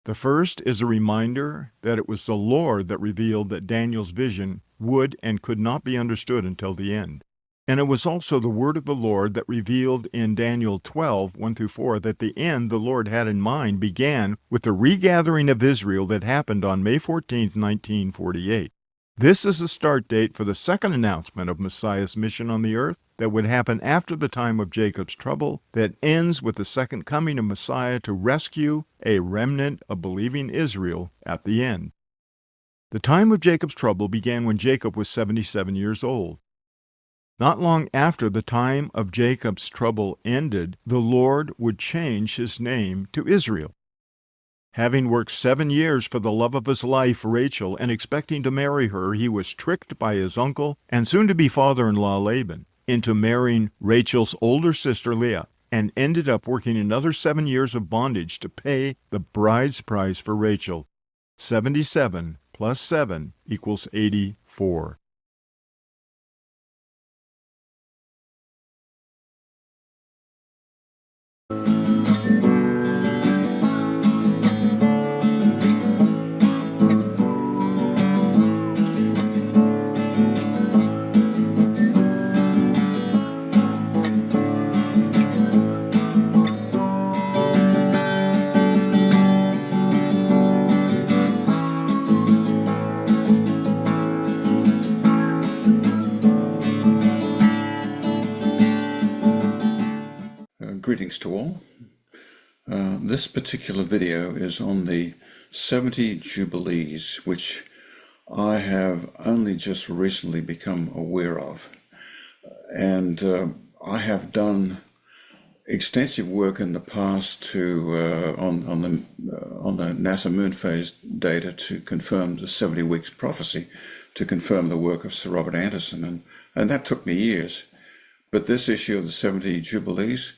The first is a reminder that it was the Lord that revealed that Daniel's vision would and could not be understood until the end. And it was also the word of the Lord that revealed in Daniel 12, 1-4, that the end the Lord had in mind began with the regathering of Israel that happened on May 14, 1948. This is the start date for the second announcement of Messiah's mission on the earth that would happen after the time of Jacob's trouble, that ends with the second coming of Messiah to rescue a remnant of believing Israel at the end. The time of Jacob's trouble began when Jacob was 77 years old. Not long after the time of Jacob's trouble ended, the Lord would change his name to Israel. Having worked 7 years for the love of his life, Rachel, and expecting to marry her, he was tricked by his uncle and soon-to-be father-in-law Laban into marrying Rachel's older sister Leah, and ended up working another 7 years of bondage to pay the bride's price for Rachel. 77 plus 7 equals 84. Greetings to all. This particular video is on the 70 Jubilees, which I have only just recently become aware of. And I have done extensive work in the past to on the NASA moon phase data to confirm the 70 weeks prophecy, to confirm the work of Sir Robert Anderson, and that took me years. But this issue of the 70 Jubilees,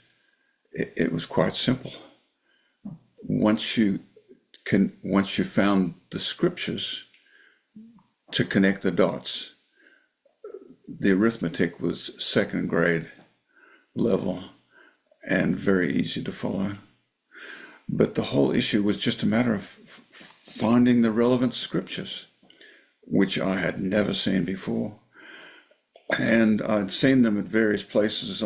it was quite simple. Once you found the scriptures to connect the dots, the arithmetic was second grade level and very easy to follow. But the whole issue was just a matter of finding the relevant scriptures, which I had never seen before. And I'd seen them at various places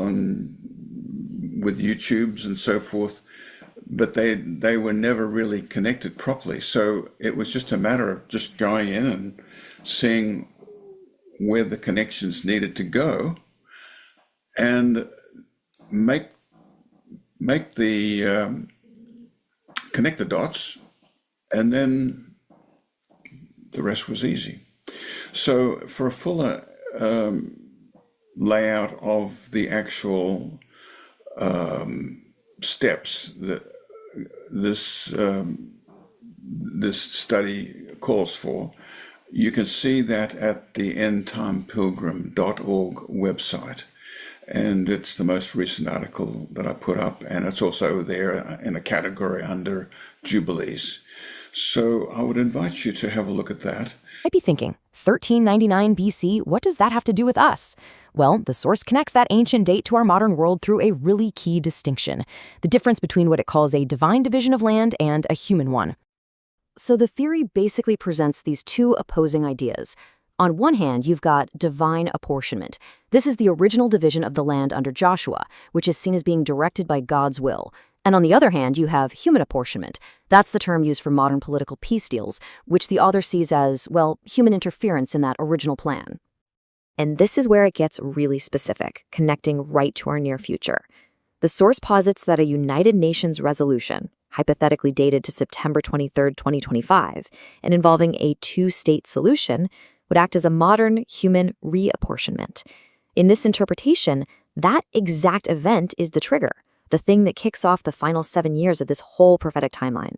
with YouTubes and so forth, but they were never really connected properly. So it was just a matter of just going in and seeing where the connections needed to go and connect the dots, and then the rest was easy. So for a fuller layout of the actual steps that this study calls for, you can see that at the endtimepilgrim.org website, and it's the most recent article that I put up, and it's also there in a category under Jubilees. So I would invite you to have a look at that. I'd be thinking, 1399 BC, what does that have to do with us? Well, the source connects that ancient date to our modern world through a really key distinction, the difference between what it calls a divine division of land and a human one. So the theory basically presents these two opposing ideas. On one hand, you've got divine apportionment. This is the original division of the land under Joshua, which is seen as being directed by God's will. And on the other hand, you have human apportionment. That's the term used for modern political peace deals, which the author sees as, well, human interference in that original plan. And this is where it gets really specific, connecting right to our near future. The source posits that a United Nations resolution, hypothetically dated to September 23, 2025, and involving a two-state solution, would act as a modern human reapportionment. In this interpretation, that exact event is the trigger, the thing that kicks off the final 7 years of this whole prophetic timeline.